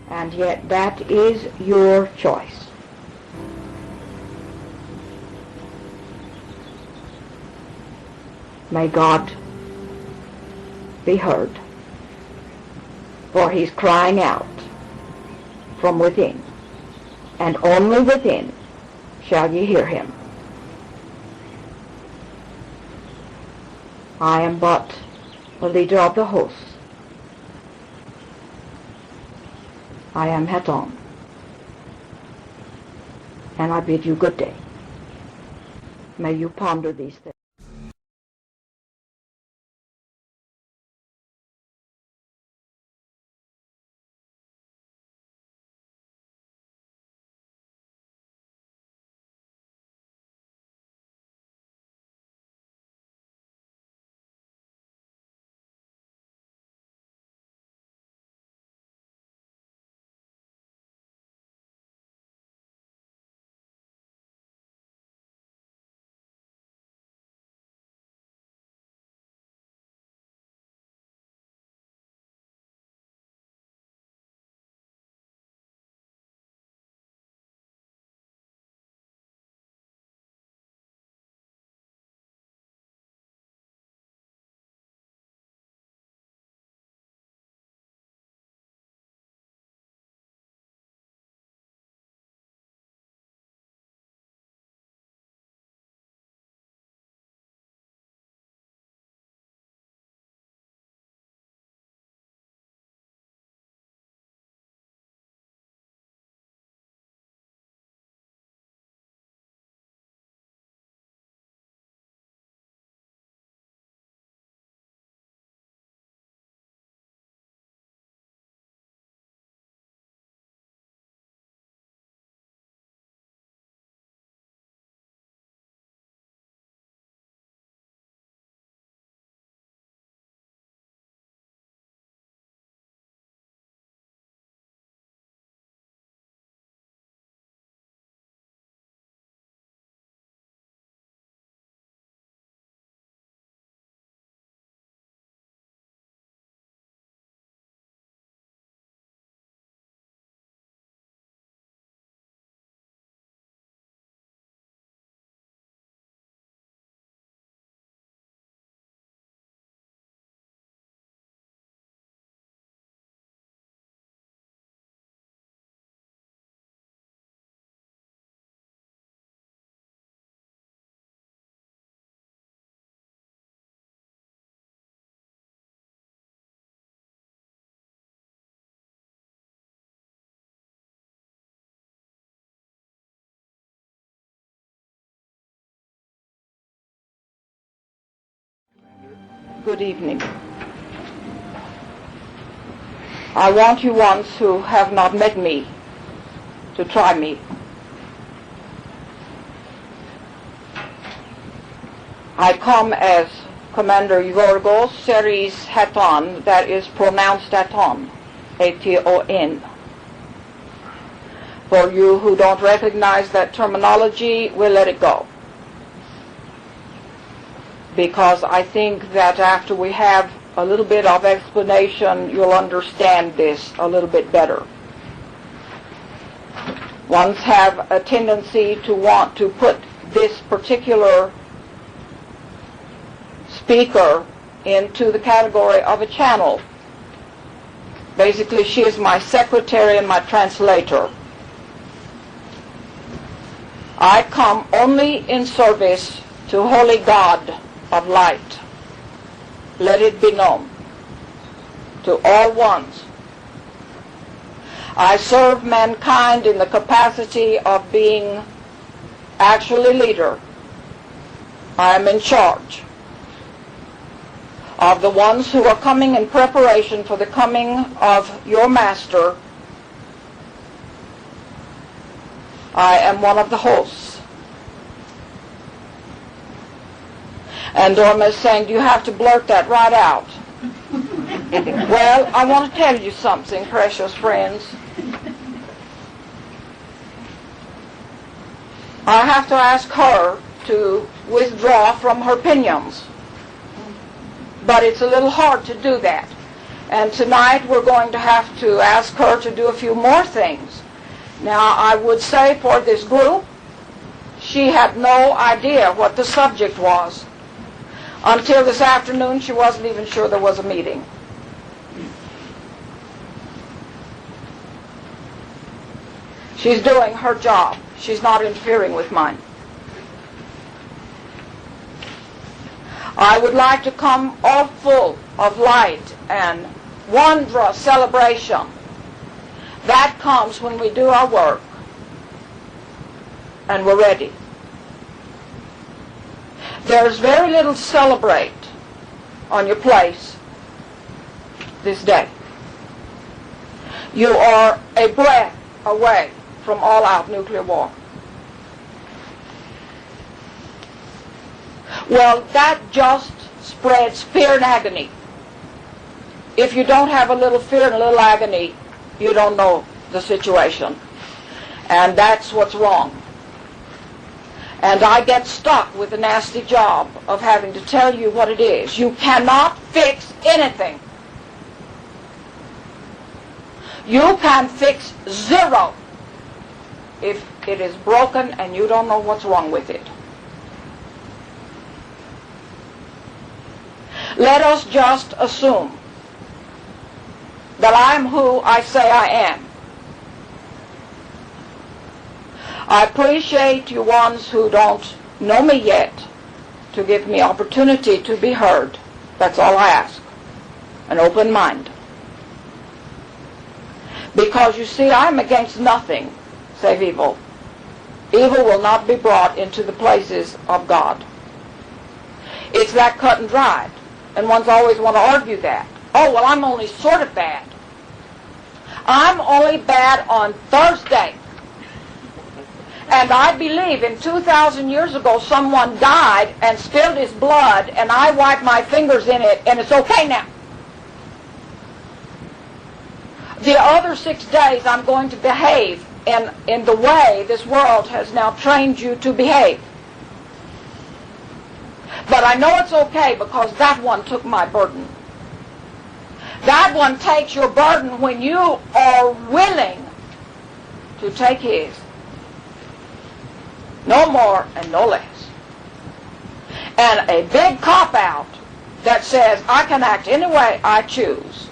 And yet that is your choice. May God be heard, for he's crying out from within, and only within shall ye hear him. I am but the leader of the host. I am Hatonn, and I bid you good day. May you ponder these things. Good evening. I want you ones who have not met me to try me. I come as Commander Gyeorgos Ceres Hatonn, that is pronounced Hatonn, A-T-O-N. For you who don't recognize that terminology, we'll let it go, because I think that after we have a little bit of explanation, you'll understand this a little bit better. Ones have a tendency to want to put this particular speaker into the category of a channel. Basically, she is my secretary and my translator. I come only in service to Holy God of light. Let it be known to all ones. I serve mankind in the capacity of being actually leader. I am in charge of the ones who are coming in preparation for the coming of your master. I am one of the hosts. And Dorma is saying, do you have to blurt that right out? Well, I want to tell you something, precious friends. I have to ask her to withdraw from her opinions. But it's a little hard to do that. And tonight we're going to have to ask her to do a few more things. Now, I would say for this group, she had no idea what the subject was. Until this afternoon, she wasn't even sure there was a meeting. She's doing her job. She's not interfering with mine. I would like to come all full of light and wondrous celebration. That comes when we do our work and we're ready. There's very little to celebrate on your place this day. You are a breath away from all-out nuclear war. Well, that just spreads fear and agony. If you don't have a little fear and a little agony, you don't know the situation. And that's what's wrong. And I get stuck with the nasty job of having to tell you what it is. You cannot fix anything. You can fix zero if it is broken and you don't know what's wrong with it. Let us just assume that I'm who I say I am. I appreciate you ones who don't know me yet to give me opportunity to be heard. That's all I ask. An open mind. Because you see, I'm against nothing save evil. Evil will not be brought into the places of God. It's that cut and dried. And ones always want to argue that. Oh, well, I'm only sort of bad. I'm only bad on Thursday. And I believe in 2,000 years ago someone died and spilled his blood and I wiped my fingers in it and it's okay now. The other 6 days I'm going to behave in the way this world has now trained you to behave. But I know it's okay because that one took my burden. That one takes your burden when you are willing to take his. No more and no less. And a big cop-out that says I can act any way I choose.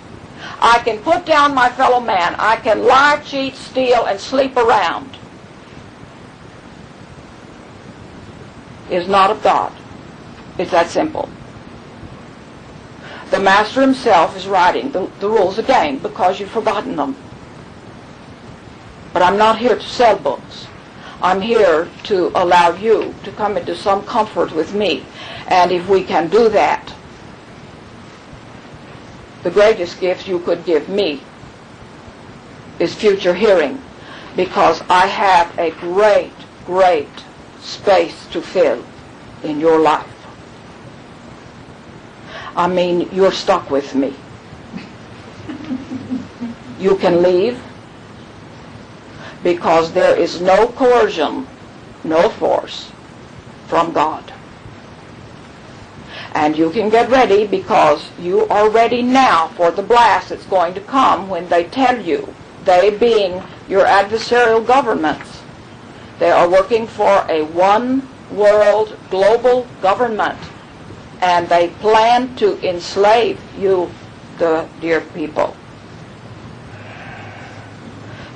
I can put down my fellow man. I can lie, cheat, steal, and sleep around. Is not of God. It's that simple. The Master himself is writing the rules again because you've forgotten them. But I'm not here to sell books. I'm here to allow you to come into some comfort with me. And if we can do that, the greatest gift you could give me is future hearing, because I have a great, great space to fill in your life. I mean, you're stuck with me. You can leave because there is no coercion, no force from God. And you can get ready because you are ready now for the blast that's going to come when they tell you, they being your adversarial governments, they are working for a one world global government. And they plan to enslave you, the dear people.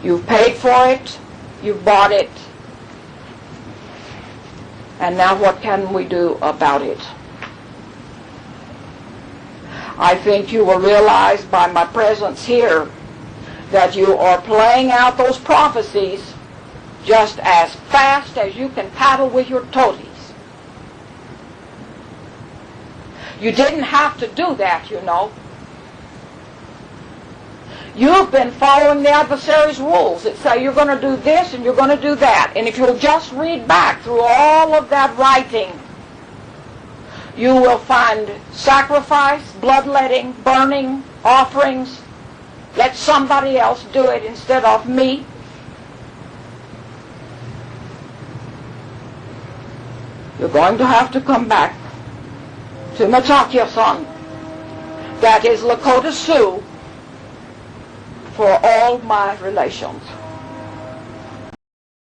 You've paid for it, you've bought it, and now what can we do about it? I think you will realize by my presence here that you are playing out those prophecies just as fast as you can paddle with your toadies. You didn't have to do that, you know. You've been following the adversary's rules that say you're going to do this and you're going to do that. And if you'll just read back through all of that writing, you will find sacrifice, bloodletting, burning, offerings. Let somebody else do it instead of me. You're going to have to come back to Matakyason, that is Lakota Sioux, for all my relations.